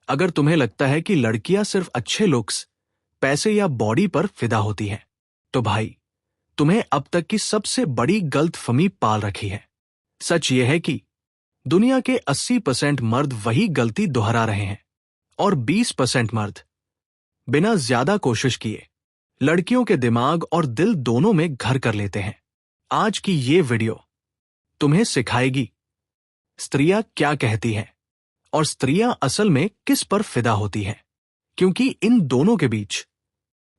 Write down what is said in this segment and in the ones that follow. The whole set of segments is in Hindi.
अगर तुम्हें लगता है कि लड़कियां सिर्फ अच्छे लुक्स, पैसे या बॉडी पर फिदा होती हैं, तो भाई तुम्हें अब तक की सबसे बड़ी गलतफहमी पाल रखी है। सच यह है कि दुनिया के 80% मर्द वही गलती दोहरा रहे हैं और 20% मर्द बिना ज्यादा कोशिश किए लड़कियों के दिमाग और दिल दोनों में घर कर लेते हैं। आज की ये वीडियो तुम्हें सिखाएगी स्त्रियां क्या कहती हैं और स्त्रियां असल में किस पर फिदा होती हैं, क्योंकि इन दोनों के बीच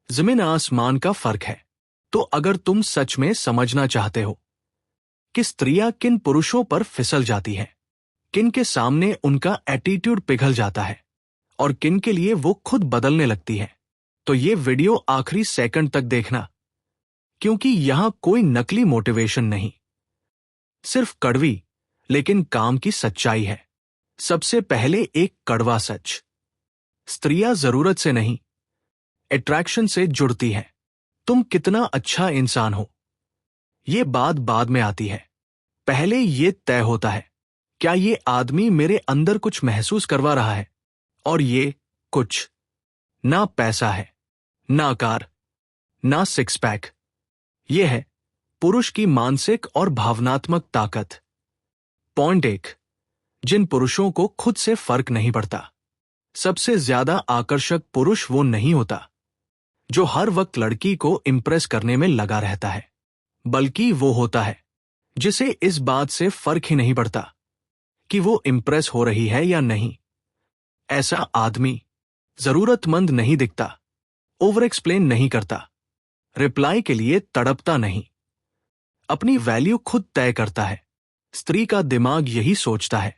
जमीन आसमान का फर्क है। तो अगर तुम सच में समझना चाहते हो कि स्त्रियां किन पुरुषों पर फिसल जाती हैं, किन के सामने उनका एटीट्यूड पिघल जाता है और किन के लिए वो खुद बदलने लगती है, तो ये वीडियो आखिरी सेकंड तक देखना, क्योंकि यहां कोई नकली मोटिवेशन नहीं, सिर्फ कड़वी लेकिन काम की सच्चाई है। सबसे पहले एक कड़वा सच, स्त्रियां जरूरत से नहीं, अट्रैक्शन से जुड़ती हैं। तुम कितना अच्छा इंसान हो, ये बात बाद में आती है। पहले ये तय होता है, क्या ये आदमी मेरे अंदर कुछ महसूस करवा रहा है? और ये कुछ ना पैसा है, ना कार, ना सिक्स पैक, ये है पुरुष की मानसिक और भावनात्मक ताकत। पॉइंट 1, जिन पुरुषों को खुद से फर्क नहीं पड़ता। सबसे ज्यादा आकर्षक पुरुष वो नहीं होता जो हर वक्त लड़की को इंप्रेस करने में लगा रहता है, बल्कि वो होता है जिसे इस बात से फर्क ही नहीं पड़ता कि वो इंप्रेस हो रही है या नहीं। ऐसा आदमी जरूरतमंद नहीं दिखता, ओवर एक्सप्लेन नहीं करता, रिप्लाई के लिए तड़पता नहीं, अपनी वैल्यू खुद तय करता है। स्त्री का दिमाग यही सोचता है,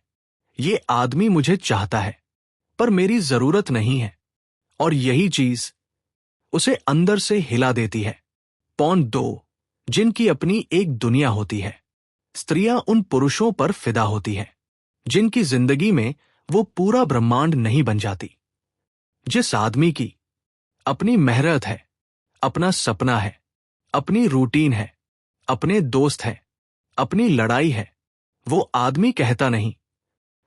ये आदमी मुझे चाहता है पर मेरी जरूरत नहीं है, और यही चीज उसे अंदर से हिला देती है। पॉइंट 2, जिनकी अपनी एक दुनिया होती है। स्त्रियां उन पुरुषों पर फिदा होती हैं जिनकी जिंदगी में वो पूरा ब्रह्मांड नहीं बन जाती। जिस आदमी की अपनी मेहनत है, अपना सपना है, अपनी रूटीन है, अपने दोस्त हैं, अपनी लड़ाई है, वो आदमी कहता नहीं,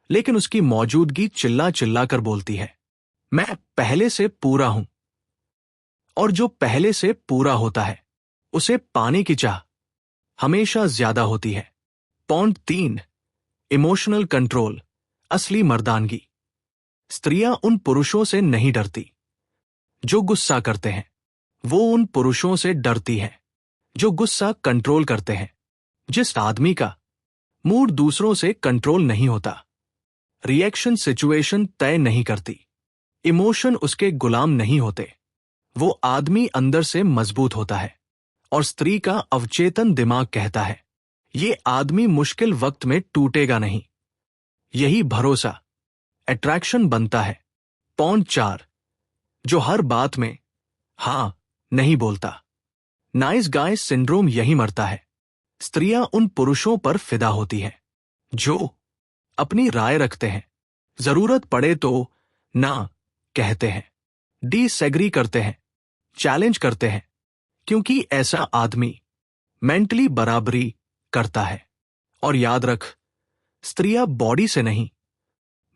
लेकिन उसकी मौजूदगी चिल्ला चिल्ला कर बोलती है, मैं पहले से पूरा हूं। और जो पहले से पूरा होता है उसे पाने की चाह हमेशा ज्यादा होती है। पॉइंट 3, इमोशनल कंट्रोल, असली मर्दानगी। स्त्रियां उन पुरुषों से नहीं डरती जो गुस्सा करते हैं, वो उन पुरुषों से डरती हैं जो गुस्सा कंट्रोल करते हैं। जिस आदमी का मूड दूसरों से कंट्रोल नहीं होता, रिएक्शन सिचुएशन तय नहीं करती, इमोशन उसके गुलाम नहीं होते, वो आदमी अंदर से मजबूत होता है। और स्त्री का अवचेतन दिमाग कहता है, ये आदमी मुश्किल वक्त में टूटेगा नहीं। यही भरोसा अट्रैक्शन बनता है। पॉइंट 4, जो हर बात में हां नहीं बोलता। नाइस गाय सिंड्रोम यही मरता है। स्त्रियां उन पुरुषों पर फिदा होती हैं जो अपनी राय रखते हैं, जरूरत पड़े तो ना कहते हैं, डिसएग्री करते हैं, चैलेंज करते हैं, क्योंकि ऐसा आदमी मेंटली बराबरी करता है। और याद रख, स्त्रियां बॉडी से नहीं,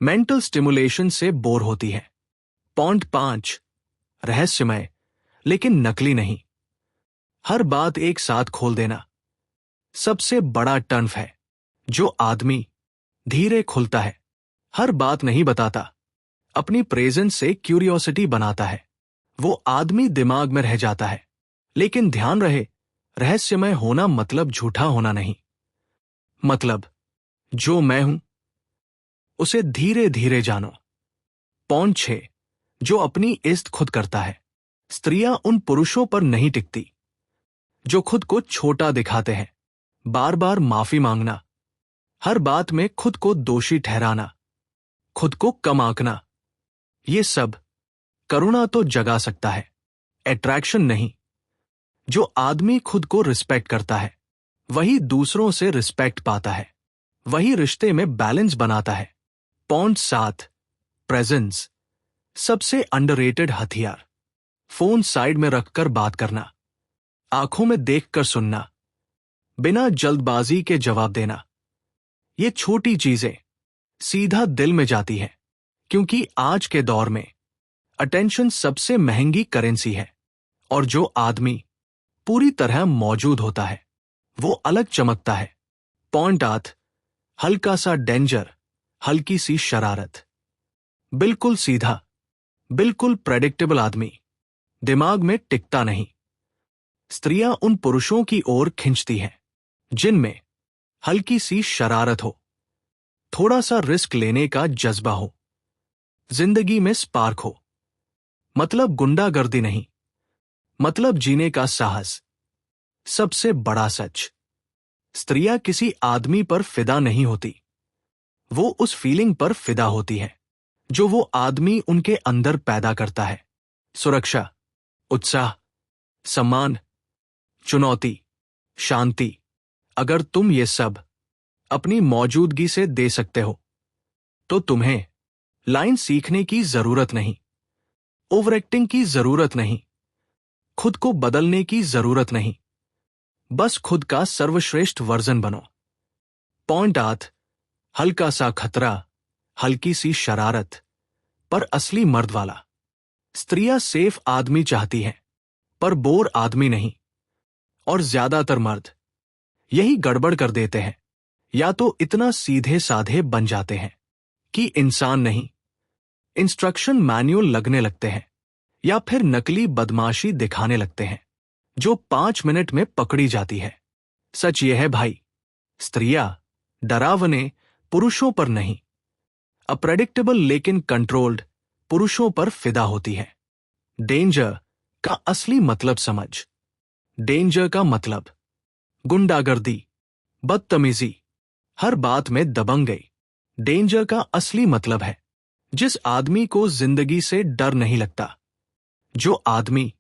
मेंटल स्टिमुलेशन से बोर होती है। पॉइंट 5, रहस्यमय लेकिन नकली नहीं। हर बात एक साथ खोल देना सबसे बड़ा टर्फ है। जो आदमी धीरे खुलता है, हर बात नहीं बताता, अपनी प्रेजेंस से क्यूरियोसिटी बनाता है, वो आदमी दिमाग में रह जाता है। लेकिन ध्यान रहे, रहस्यमय होना मतलब झूठा होना नहीं, मतलब जो मैं हूं उसे धीरे धीरे जानो। पॉइंट 6, जो अपनी इज्जत खुद करता है। स्त्रियां उन पुरुषों पर नहीं टिकती जो खुद को छोटा दिखाते हैं, बार बार माफी मांगना, हर बात में खुद को दोषी ठहराना, खुद को कम आंकना। ये सब करुणा तो जगा सकता है, अट्रैक्शन नहीं। जो आदमी खुद को रिस्पेक्ट करता है वही दूसरों से रिस्पेक्ट पाता है, वही रिश्ते में बैलेंस बनाता है। पॉइंट 7, प्रेजेंस, सबसे अंडररेटेड हथियार। फोन साइड में रखकर बात करना, आंखों में देखकर सुनना, बिना जल्दबाजी के जवाब देना। ये छोटी चीजें सीधा दिल में जाती हैं। क्योंकि आज के दौर में अटेंशन सबसे महंगी करेंसी है, और जो आदमी पूरी तरह मौजूद होता है वो अलग चमकता है। पॉइंट 8, हल्का सा डेंजर, हल्की सी शरारत। बिल्कुल सीधा, बिल्कुल प्रेडिक्टेबल आदमी दिमाग में टिकता नहीं। स्त्रियां उन पुरुषों की ओर खींचती हैं जिनमें हल्की सी शरारत हो, थोड़ा सा रिस्क लेने का जज्बा हो, जिंदगी में स्पार्क हो। मतलब गुंडागर्दी नहीं, मतलब जीने का साहस। सबसे बड़ा सच, स्त्रियां किसी आदमी पर फिदा नहीं होती, वो उस फीलिंग पर फिदा होती है जो वो आदमी उनके अंदर पैदा करता है। सुरक्षा, उत्साह, सम्मान, चुनौती, शांति। अगर तुम ये सब अपनी मौजूदगी से दे सकते हो तो तुम्हें लाइन सीखने की जरूरत नहीं, ओवर एक्टिंग की जरूरत नहीं, खुद को बदलने की जरूरत नहीं। बस खुद का सर्वश्रेष्ठ वर्जन बनो। पॉइंट 8, हल्का सा खतरा, हल्की सी शरारत, पर असली मर्द वाला। स्त्रियां सेफ आदमी चाहती हैं, पर बोर आदमी नहीं। और ज्यादातर मर्द यही गड़बड़ कर देते हैं। या तो इतना सीधे साधे बन जाते हैं कि इंसान नहीं, इंस्ट्रक्शन मैनुअल लगने लगते हैं, या फिर नकली बदमाशी दिखाने लगते हैं जो 5 मिनट में पकड़ी जाती है। सच यह है भाई, स्त्रियां डरावने पुरुषों पर नहीं, अप्रेडिक्टेबल लेकिन कंट्रोल्ड पुरुषों पर फिदा होती है। डेंजर का असली मतलब समझ। डेंजर का मतलब गुंडागर्दी, बदतमीजी, हर बात में दबंग गई। डेंजर का असली मतलब है जिस आदमी को जिंदगी से डर नहीं लगता, जो आदमी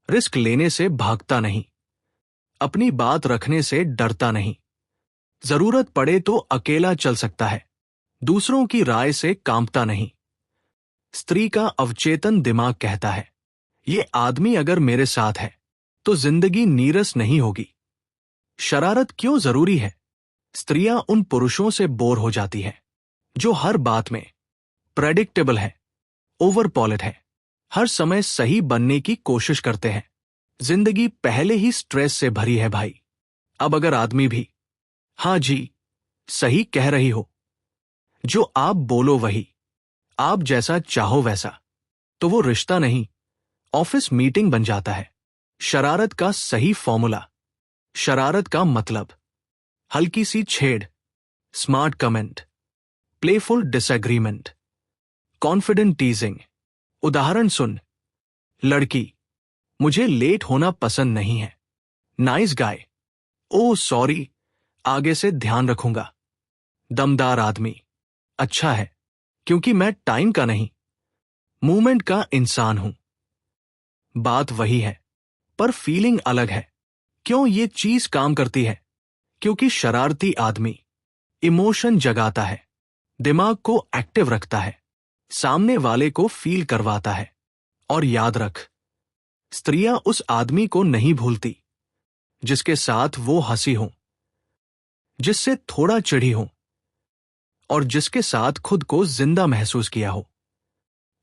रिस्क लेने से भागता नहीं, अपनी बात रखने से डरता नहीं, जरूरत पड़े तो अकेला चल सकता है, दूसरों की राय से कांपता नहीं। स्त्री का अवचेतन दिमाग कहता है, ये आदमी अगर मेरे साथ है तो जिंदगी नीरस नहीं होगी। शरारत क्यों जरूरी है? स्त्रियां उन पुरुषों से बोर हो जाती हैं जो हर बात में प्रेडिक्टेबल है, ओवर पॉलिट है, हर समय सही बनने की कोशिश करते हैं। जिंदगी पहले ही स्ट्रेस से भरी है भाई। अब अगर आदमी भी हाँ जी सही कह रही हो, जो आप बोलो वही, आप जैसा चाहो वैसा, तो वो रिश्ता नहीं, ऑफिस मीटिंग बन जाता है। शरारत का सही फॉर्मूला। शरारत का मतलब हल्की सी छेड़, smart comment, playful disagreement, confident टीजिंग। उदाहरण सुन, लड़की, मुझे लेट होना पसंद नहीं है। नाइस गाय, ओ सॉरी, आगे से ध्यान रखूंगा। दमदार आदमी, अच्छा है, क्योंकि मैं टाइम का नहीं, मूवमेंट का इंसान हूं। बात वही है, पर फीलिंग अलग है। क्यों ये चीज काम करती है? क्योंकि शरारती आदमी इमोशन जगाता है, दिमाग को एक्टिव रखता है, सामने वाले को फील करवाता है। और याद रख, स्त्रियां उस आदमी को नहीं भूलती जिसके साथ वो हंसी हो, जिससे थोड़ा चिढ़ी हो, और जिसके साथ खुद को जिंदा महसूस किया हो।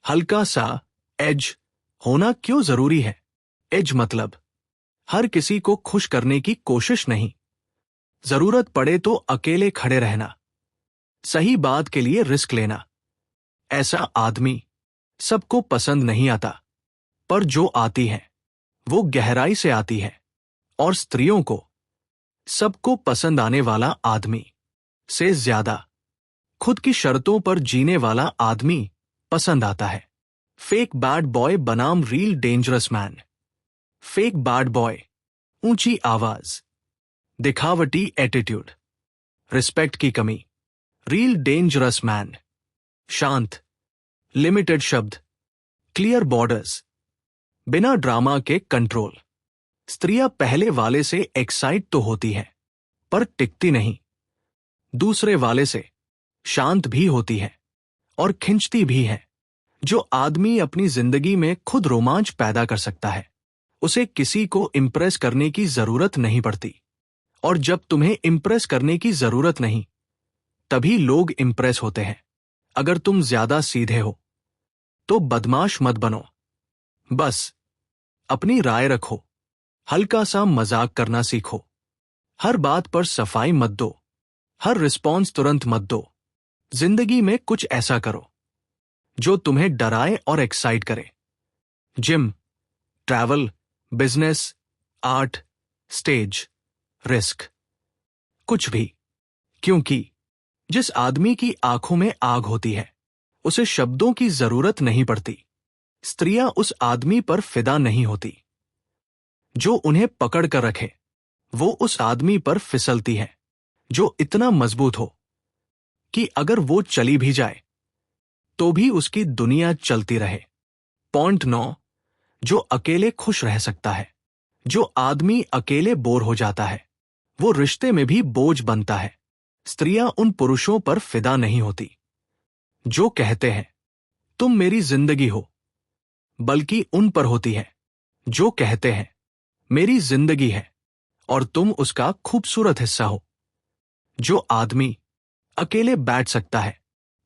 हल्का सा एज होना क्यों जरूरी है? एज मतलब हर किसी को खुश करने की कोशिश नहीं, जरूरत पड़े तो अकेले खड़े रहना, सही बात के लिए रिस्क लेना। ऐसा आदमी सबको पसंद नहीं आता, पर जो आती है वो गहराई से आती है। और स्त्रियों को सबको पसंद आने वाला आदमी से ज्यादा खुद की शर्तों पर जीने वाला आदमी पसंद आता है। फेक बैड बॉय बनाम real dangerous man. Fake bad boy, ऊंची आवाज, दिखावटी एटीट्यूड, रिस्पेक्ट की कमी। रियल डेंजरस मैन, शांत, लिमिटेड शब्द, क्लियर बॉर्डर्स, बिना ड्रामा के कंट्रोल। स्त्रियां पहले वाले से एक्साइट तो होती है, पर टिकती नहीं। दूसरे वाले से शांत भी होती है और खिंचती भी है। जो आदमी अपनी जिंदगी में खुद रोमांच पैदा कर सकता है, उसे किसी को इंप्रेस करने की जरूरत नहीं पड़ती। और जब तुम्हें इंप्रेस करने की जरूरत नहीं, तभी लोग इंप्रेस होते हैं। अगर तुम ज्यादा सीधे हो तो बदमाश मत बनो। बस अपनी राय रखो। हल्का सा मजाक करना सीखो। हर बात पर सफाई मत दो। हर रिस्पॉन्स तुरंत मत दो। जिंदगी में कुछ ऐसा करो जो तुम्हें डराए और एक्साइट करे। Gym, travel, business, art, stage, risk, कुछ भी। क्योंकि जिस आदमी की आंखों में आग होती है उसे शब्दों की जरूरत नहीं पड़ती। स्त्रियां उस आदमी पर फिदा नहीं होती जो उन्हें पकड़ कर रखे, वो उस आदमी पर फिसलती है जो इतना मजबूत हो कि अगर वो चली भी जाए तो भी उसकी दुनिया चलती रहे। पॉइंट 9, जो अकेले खुश रह सकता है। जो आदमी अकेले बोर हो जाता है वो रिश्ते में भी बोझ बनता है। स्त्रियां उन पुरुषों पर फिदा नहीं होती जो कहते हैं तुम मेरी जिंदगी हो, बल्कि उन पर होती है जो कहते हैं मेरी जिंदगी है और तुम उसका खूबसूरत हिस्सा हो। जो आदमी अकेले बैठ सकता है,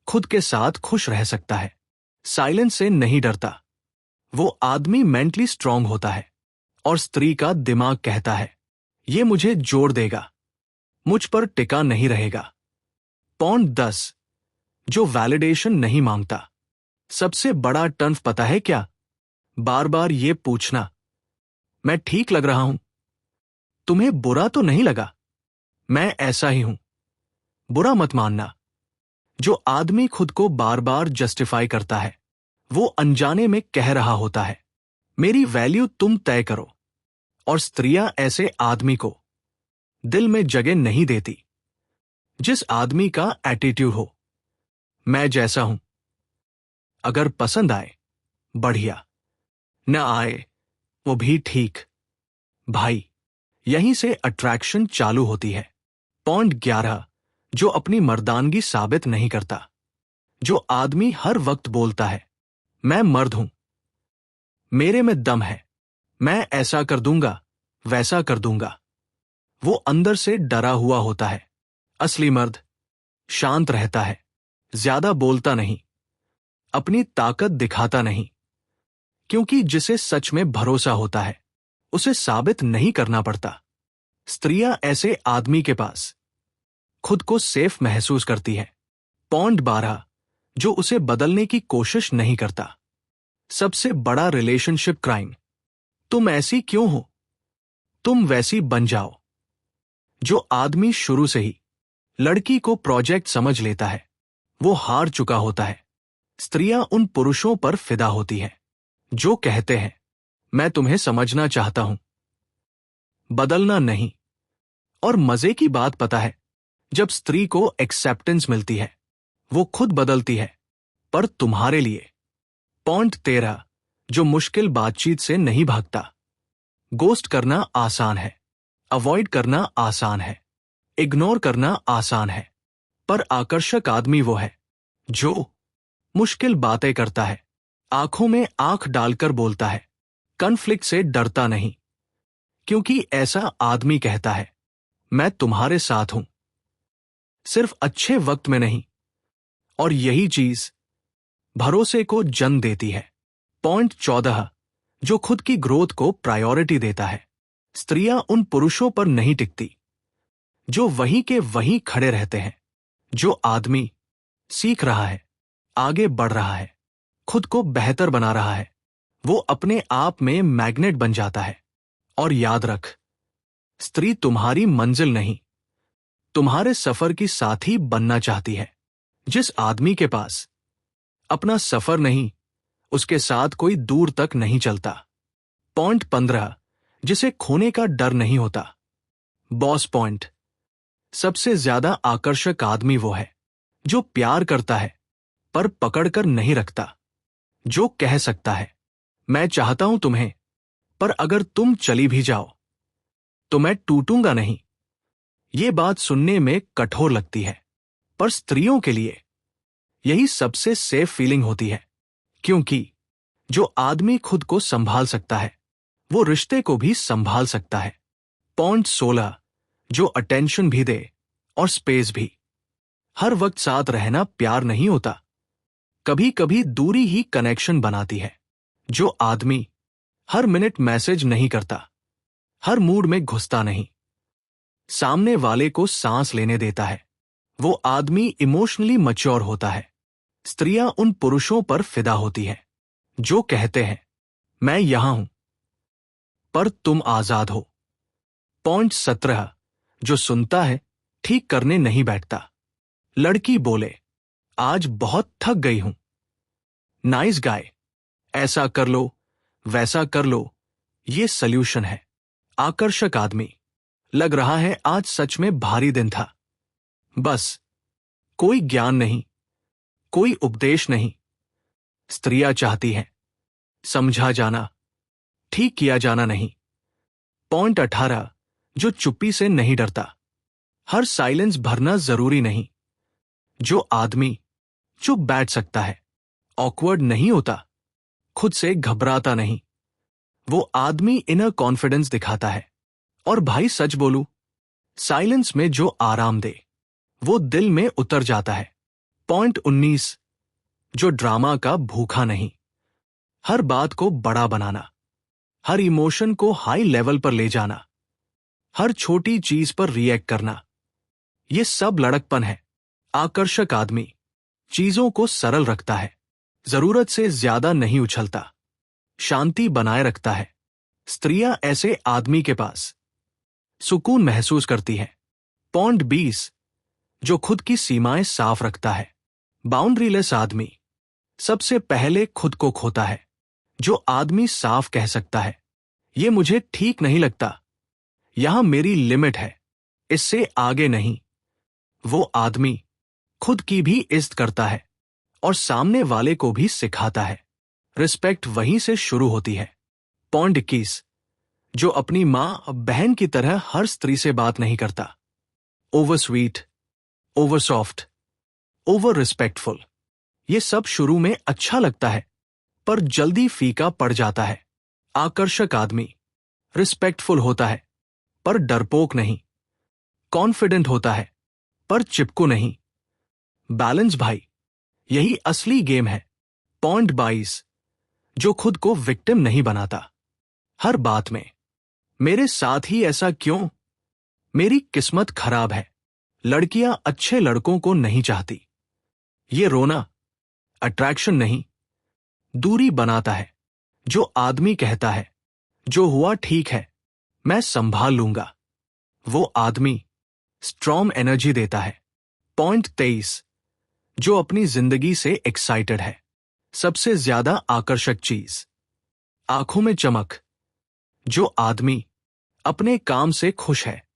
खुद के साथ खुश रह सकता है, साइलेंस से नहीं डरता, वो आदमी मेंटली स्ट्रांग होता है। और स्त्री का दिमाग कहता है ये मुझे जोड़ देगा, मुझ पर टिका नहीं रहेगा। पॉइंट 10, जो वैलिडेशन नहीं मांगता। सबसे बड़ा टर्फ पता है क्या? बार बार ये पूछना, मैं ठीक लग रहा हूं? तुम्हें बुरा तो नहीं लगा? मैं ऐसा ही हूं। बुरा मत मानना। जो आदमी खुद को बार बार जस्टिफाई करता है वो अनजाने में कह रहा होता है मेरी वैल्यू तुम तय करो। और स्त्रियां ऐसे आदमी को दिल में जगह नहीं देती। जिस आदमी का एटीट्यूड हो मैं जैसा हूं, अगर पसंद आए बढ़िया, न आए वो भी ठीक। भाई, यहीं से अट्रैक्शन चालू होती है। पॉइंट 11, जो अपनी मर्दानगी साबित नहीं करता। जो आदमी हर वक्त बोलता है मैं मर्द हूं, मेरे में दम है, मैं ऐसा कर दूंगा, वैसा कर दूंगा, वो अंदर से डरा हुआ होता है। असली मर्द शांत रहता है, ज्यादा बोलता नहीं, अपनी ताकत दिखाता नहीं, क्योंकि जिसे सच में भरोसा होता है उसे साबित नहीं करना पड़ता। स्त्रियां ऐसे आदमी के पास खुद को सेफ महसूस करती है। पॉइंट 12, जो उसे बदलने की कोशिश नहीं करता। सबसे बड़ा रिलेशनशिप क्राइम। तुम ऐसी क्यों हो, तुम वैसी बन जाओ। जो आदमी शुरू से ही लड़की को प्रोजेक्ट समझ लेता है वो हार चुका होता है। स्त्रियां उन पुरुषों पर फिदा होती हैं जो कहते हैं मैं तुम्हें समझना चाहता हूं, बदलना नहीं। और मजे की बात पता है, जब स्त्री को एक्सेप्टेंस मिलती है वो खुद बदलती है, पर तुम्हारे लिए। पॉइंट 13, जो मुश्किल बातचीत से नहीं भागता। गोस्ट करना आसान है, अवॉइड करना आसान है, इग्नोर करना आसान है, पर आकर्षक आदमी वो है जो मुश्किल बातें करता है, आंखों में आंख डालकर बोलता है, कॉन्फ्लिक्ट से डरता नहीं, क्योंकि ऐसा आदमी कहता है मैं तुम्हारे साथ हूं, सिर्फ अच्छे वक्त में नहीं। और यही चीज भरोसे को जन्म देती है। पॉइंट 14, जो खुद की ग्रोथ को प्रायोरिटी देता है। स्त्रियां उन पुरुषों पर नहीं टिकती जो वहीं के वहीं खड़े रहते हैं। जो आदमी सीख रहा है, आगे बढ़ रहा है, खुद को बेहतर बना रहा है, वो अपने आप में मैग्नेट बन जाता है। और याद रख, स्त्री तुम्हारी मंजिल नहीं, तुम्हारे सफर की साथी बनना चाहती है। जिस आदमी के पास अपना सफर नहीं, उसके साथ कोई दूर तक नहीं चलता। पॉइंट 15, जिसे खोने का डर नहीं होता। Boss point. सबसे ज्यादा आकर्षक आदमी वो है जो प्यार करता है पर पकड़कर नहीं रखता, जो कह सकता है मैं चाहता हूं तुम्हें, पर अगर तुम चली भी जाओ तो मैं टूटूंगा नहीं। ये बात सुनने में कठोर लगती है, पर स्त्रियों के लिए यही सबसे सेफ फीलिंग होती है, क्योंकि जो आदमी खुद को संभाल सकता है वो रिश्ते को भी संभाल सकता है। पॉइंट 16, जो अटेंशन भी दे और स्पेस भी। हर वक्त साथ रहना प्यार नहीं होता, कभी कभी दूरी ही कनेक्शन बनाती है। जो आदमी हर मिनट मैसेज नहीं करता, हर मूड में घुसता नहीं, सामने वाले को सांस लेने देता है, वो आदमी इमोशनली मैच्योर होता है। स्त्रियां उन पुरुषों पर फिदा होती हैं जो कहते हैं, मैं यहां हूं पर तुम आजाद हो। पॉइंट 17, जो सुनता है ठीक करने नहीं बैठता। लड़की बोले, आज बहुत थक गई हूं। नाइस गाय, ऐसा कर लो, वैसा कर लो, ये सल्यूशन है। आकर्षक आदमी, लग रहा है आज सच में भारी दिन था। बस कोई ज्ञान नहीं, कोई उपदेश नहीं। स्त्रियां चाहती हैं समझा जाना, ठीक किया जाना नहीं। पॉइंट 18, जो चुप्पी से नहीं डरता। हर साइलेंस भरना जरूरी नहीं। जो आदमी चुप बैठ सकता है, ऑकवर्ड नहीं होता, खुद से घबराता नहीं, वो आदमी इनर कॉन्फिडेंस दिखाता है। और भाई सच बोलूं, साइलेंस में जो आराम दे वो दिल में उतर जाता है। पॉइंट 19, जो ड्रामा का भूखा नहीं। हर बात को बड़ा बनाना, हर इमोशन को हाई लेवल पर ले जाना, हर छोटी चीज पर रिएक्ट करना, ये सब लड़कपन है। आकर्षक आदमी चीजों को सरल रखता है, जरूरत से ज्यादा नहीं उछलता, शांति बनाए रखता है। स्त्रियां ऐसे आदमी के पास सुकून महसूस करती हैं। पॉइंट 20, जो खुद की सीमाएं साफ रखता है। बाउंड्रीलेस आदमी सबसे पहले खुद को खोता है। जो आदमी साफ कह सकता है, ये मुझे ठीक नहीं लगता, यहां मेरी लिमिट है, इससे आगे नहीं, वो आदमी खुद की भी इज्जत करता है और सामने वाले को भी सिखाता है। रिस्पेक्ट वहीं से शुरू होती है। पॉइंट 21, जो अपनी मां बहन की तरह हर स्त्री से बात नहीं करता। Over sweet, over soft, over respectful, ये सब शुरू में अच्छा लगता है पर जल्दी फीका पड़ जाता है। आकर्षक आदमी रिस्पेक्टफुल होता है पर डरपोक नहीं, कॉन्फिडेंट होता है पर चिपकू नहीं। बैलेंस भाई, यही असली गेम है। पॉइंट 22, जो खुद को विक्टिम नहीं बनाता। हर बात में मेरे साथ ही ऐसा क्यों, मेरी किस्मत खराब है। लड़कियां अच्छे लड़कों को नहीं चाहती। ये रोना अट्रैक्शन नहीं, दूरी बनाता है। जो आदमी कहता है, जो हुआ ठीक है, मैं संभाल लूंगा, वो आदमी स्ट्रॉन्ग एनर्जी देता है। पॉइंट 23, जो अपनी जिंदगी से एक्साइटेड है। सबसे ज्यादा आकर्षक चीज, आंखों में चमक। जो आदमी अपने काम से खुश है,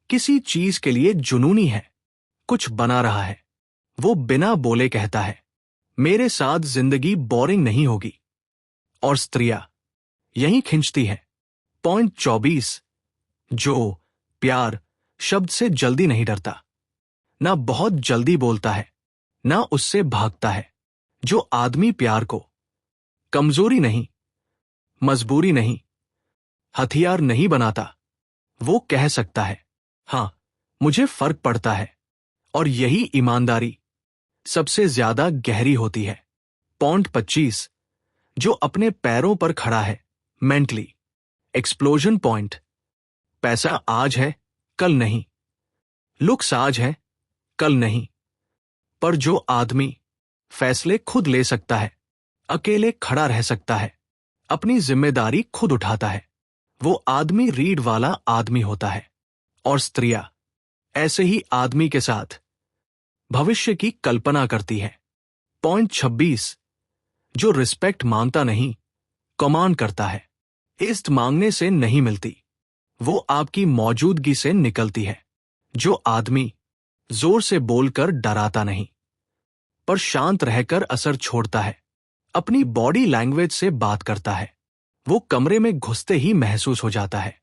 किसी चीज के लिए जुनूनी है, कुछ बना रहा है, वो बिना बोले कहता है, मेरे साथ जिंदगी बोरिंग नहीं होगी। और स्त्रियां यही खिंचती हैं। पॉइंट 24, जो प्यार शब्द से जल्दी नहीं डरता, ना बहुत जल्दी बोलता है, ना उससे भागता है। जो आदमी प्यार को कमजोरी नहीं, मजबूरी नहीं, हथियार नहीं बनाता, वो कह सकता है, हां मुझे फर्क पड़ता है। और यही ईमानदारी सबसे ज्यादा गहरी होती है। पॉइंट 25, जो अपने पैरों पर खड़ा है मेंटली। एक्सप्लोजन पॉइंट, पैसा आज है कल नहीं, लुक्स आज है कल नहीं, पर जो आदमी फैसले खुद ले सकता है, अकेले खड़ा रह सकता है, अपनी जिम्मेदारी खुद उठाता है, वो आदमी रीढ़ वाला आदमी होता है। और स्त्रियां ऐसे ही आदमी के साथ भविष्य की कल्पना करती है। पॉइंट 26, जो रिस्पेक्ट मांगता नहीं, कमांड करता है। इज्जत मांगने से नहीं मिलती, वो आपकी मौजूदगी से निकलती है। जो आदमी जोर से बोलकर डराता नहीं, पर शांत रहकर असर छोड़ता है, अपनी बॉडी लैंग्वेज से बात करता है, वो कमरे में घुसते ही महसूस हो जाता है।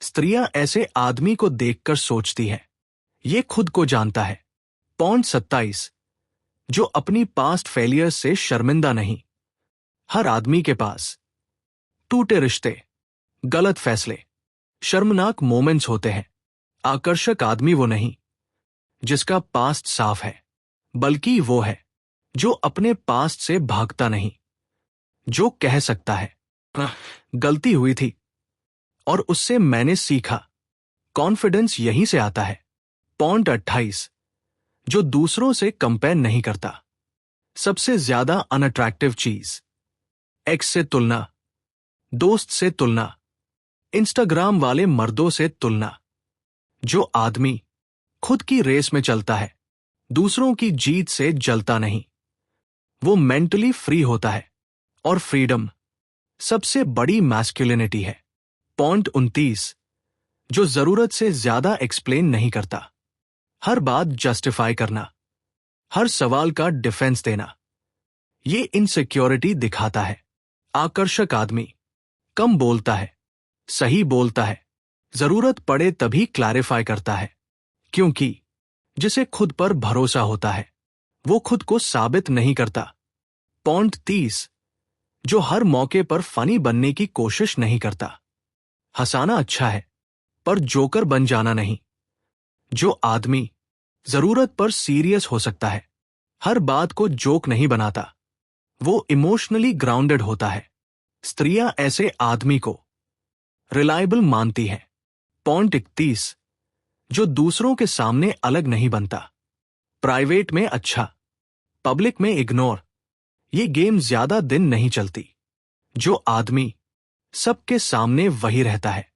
स्त्रियां ऐसे आदमी को देखकर सोचती हैं, ये खुद को जानता है। पॉइंट 27, जो अपनी पास्ट फेलियर से शर्मिंदा नहीं। हर आदमी के पास टूटे रिश्ते, गलत फैसले, शर्मनाक मोमेंट्स होते हैं। आकर्षक आदमी वो नहीं जिसका पास्ट साफ है, बल्कि वो है जो अपने पास्ट से भागता नहीं, जो कह सकता है गलती हुई थी और उससे मैंने सीखा। कॉन्फिडेंस यहीं से आता है। पॉइंट 28, जो दूसरों से कंपेयर नहीं करता। सबसे ज्यादा अनअट्रैक्टिव चीज, एक्स से तुलना, दोस्त से तुलना, इंस्टाग्राम वाले मर्दों से तुलना। जो आदमी खुद की रेस में चलता है, दूसरों की जीत से जलता नहीं, वो मेंटली फ्री होता है। और फ्रीडम सबसे बड़ी मैस्कुलिनिटी है। पॉइंट 29, जो जरूरत से ज्यादा एक्सप्लेन नहीं करता। हर बात जस्टिफाई करना, हर सवाल का डिफेंस देना, ये इनसिक्योरिटी दिखाता है। आकर्षक आदमी कम बोलता है, सही बोलता है, जरूरत पड़े तभी क्लैरिफाई करता है, क्योंकि जिसे खुद पर भरोसा होता है वो खुद को साबित नहीं करता। पॉइंट 30, जो हर मौके पर फनी बनने की कोशिश नहीं करता। हंसाना अच्छा है, पर जोकर बन जाना नहीं। जो आदमी जरूरत पर सीरियस हो सकता है, हर बात को जोक नहीं बनाता, वो इमोशनली ग्राउंडेड होता है। स्त्रियां ऐसे आदमी को रिलायबल मानती हैं। पॉइंट 31, जो दूसरों के सामने अलग नहीं बनता। प्राइवेट में अच्छा, पब्लिक में इग्नोर, ये गेम ज्यादा दिन नहीं चलती। जो आदमी सबके सामने वही रहता है,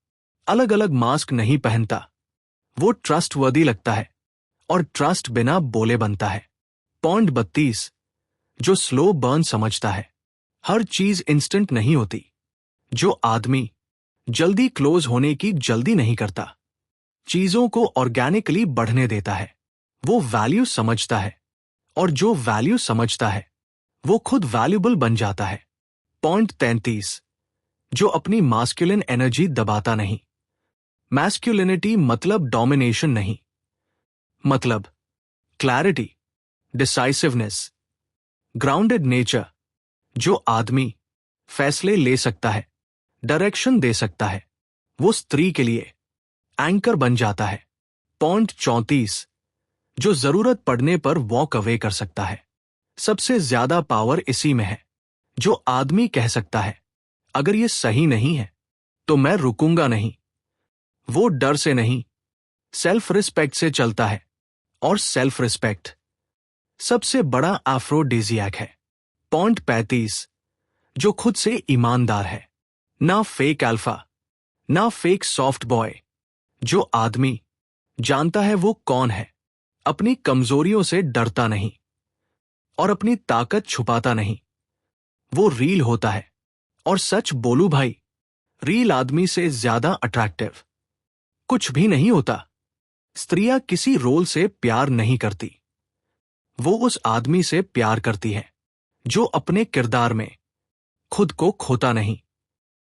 अलग अलग मास्क नहीं पहनता, वो ट्रस्टवर्दी लगता है और ट्रस्ट बिना बोले बनता है। पॉइंट 32, जो स्लो बर्न समझता है। हर चीज इंस्टेंट नहीं होती। जो आदमी जल्दी क्लोज होने की जल्दी नहीं करता, चीजों को ऑर्गेनिकली बढ़ने देता है, वो वैल्यू समझता है। और जो वैल्यू समझता है वो खुद वैल्यूबल बन जाता है। पॉइंट 33, जो अपनी मास्कुलिन एनर्जी दबाता नहीं। मैस्कुलिनिटी मतलब डोमिनेशन नहीं, मतलब क्लैरिटी, डिसाइसिवनेस, ग्राउंडेड नेचर। जो आदमी फैसले ले सकता है, डायरेक्शन दे सकता है, वो स्त्री के लिए एंकर बन जाता है। पॉइंट 34, जो जरूरत पड़ने पर वॉक अवे कर सकता है। सबसे ज्यादा पावर इसी में है। जो आदमी कह सकता है, अगर ये सही नहीं है तो मैं रुकूंगा नहीं, वो डर से नहीं, सेल्फ रिस्पेक्ट से चलता है। और सेल्फ रिस्पेक्ट सबसे बड़ा एफ्रोडिजियक है। पॉइंट 35, जो खुद से ईमानदार है। ना फेक अल्फा, ना फेक सॉफ्ट बॉय। जो आदमी जानता है वो कौन है, अपनी कमजोरियों से डरता नहीं और अपनी ताकत छुपाता नहीं, वो रील होता है। और सच बोलूं भाई, रील आदमी से ज्यादा अट्रैक्टिव कुछ भी नहीं होता। स्त्रियां किसी रोल से प्यार नहीं करती, वो उस आदमी से प्यार करती है जो अपने किरदार में खुद को खोता नहीं।